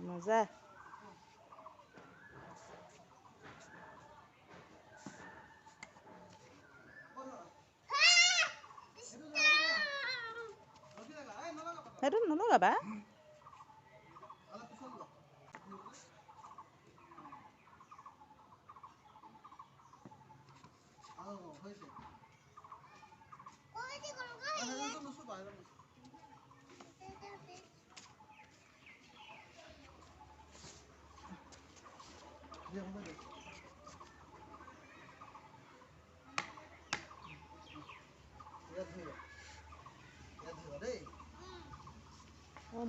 মজা সেইটো নলগাবা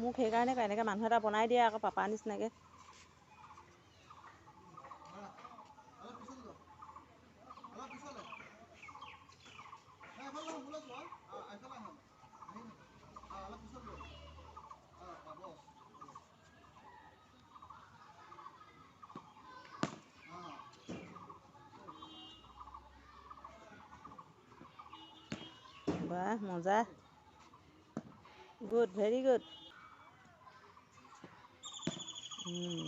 মোক সেইকাৰণে এনেকৈ মানুহ এটা বনাই দিয়ে আকৌ পাপা নিচিনাকৈ বাহ মজা গুড ভেৰি গুড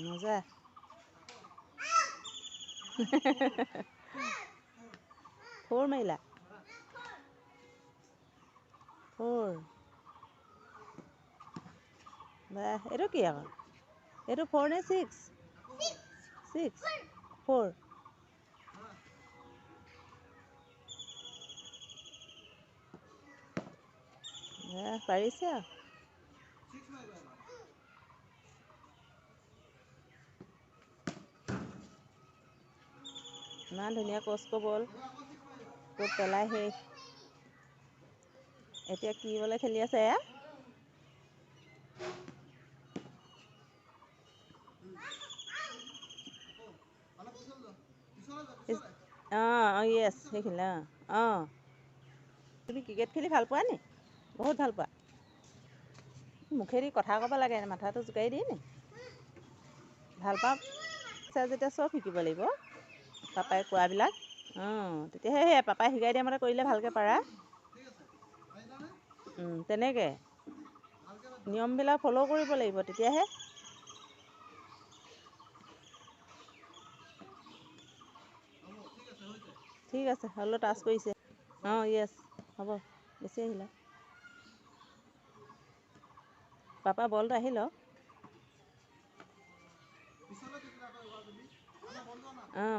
মজা ফ'ৰ মাৰিলা ফ'ৰ বাহ এইটো কি আকৌ এইটো ফ'ৰ নে ছিক্স ছিক্স ফ'ৰ পাৰিছে আৰু ইমান ধুনীয়া কষ্ট বল ক'ত পেলাই শেষ এতিয়া কি বলে খেলি আছে এয়া অঁ য়েছ সেইখিনি অঁ তুমি ক্ৰিকেট খেলি ভাল পোৱা নি বহুত ভাল পোৱা মুখেদি কথা ক'ব লাগে মাথাটো জোকাৰি দিয়ে নি ভাল পাওঁ যেতিয়া চব শিকিব লাগিব পাপাই কোৱাবিলাক তেতিয়াহে সেয়া পাপাই শিকাই দিয়া মতে কৰিলে ভালকৈ পাৰা তেনেকৈ নিয়মবিলাক ফ'ল' কৰিব লাগিব তেতিয়াহে ঠিক আছে হ'লেও টাচ কৰিছে অঁ য়েছ হ'ব বেছি আহিলে পাপা বলটো আহিল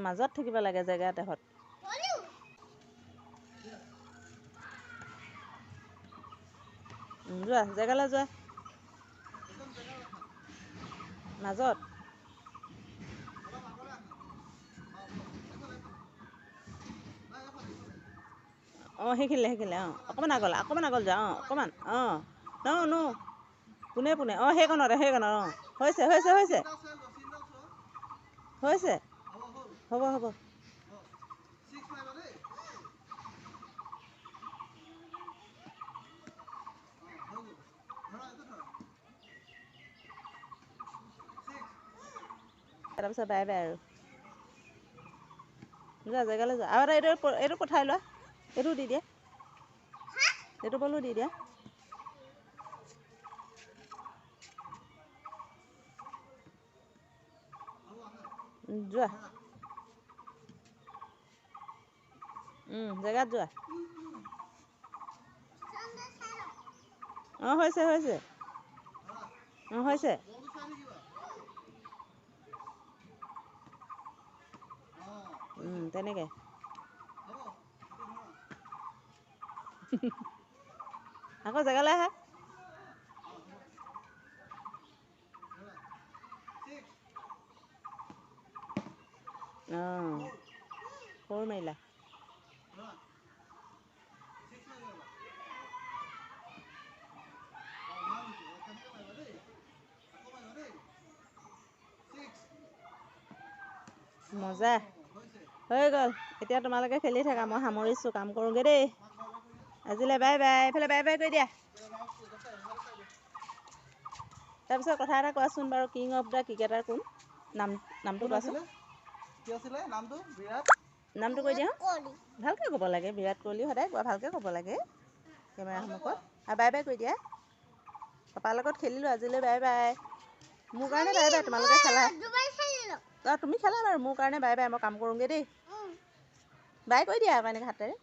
মাজত থাকিব লাগে জেগা এডোখৰত যোৱা জেগালৈ যোৱা মাজত সেইখিনিলে অকণমান আগলৈ যোৱা অকণমান ন পোনে পোনে সেইকণতে হৈছে হ'ব তাৰপিছত বাই বাই আৰু যোৱা জেগালৈ যোৱা আৰু এইটো পঠাই লোৱা এইটো দি দিয়া এইটো বলো দি দিয়া যোৱা জেগাত যোৱা হৈছে তেনেকৈ আকৌ জেগালৈ আহা ফ'ৰ মাৰিলা মজা হৈ গ'ল এতিয়া তোমালোকে খেলি থাকা মই সামৰিছোঁ কাম কৰোঁগৈ দেই আজিলৈ বাই বাই এইফালে বাই বাই কৰি দিয়া তাৰপিছত কথা এটা কোৱাচোন বাৰু কিং অফ দ্য ক্ৰিকেটাৰ কোন নামটো কোৱাচোন নামটো কৈ দিয়া ভালকৈ ক'ব লাগে বিৰাট কোহলি সদায় কোৱা ভালকৈ ক'ব লাগে কেমেৰা সন্মুখত আৰু বাই বাই কৰি দিয়া পাপাৰ লগত খেলিলোঁ আজিলৈ বাই বাই মোৰ কাৰণে বাই বাই, তোমালোকে খেলা। তুমি খেলা বাৰু, মোৰ কাৰণে বাই বাই, মই কাম কৰোঁগৈ দেই। বাই কৰি দিয়া আকৌ এনেকৈ হাতেৰে।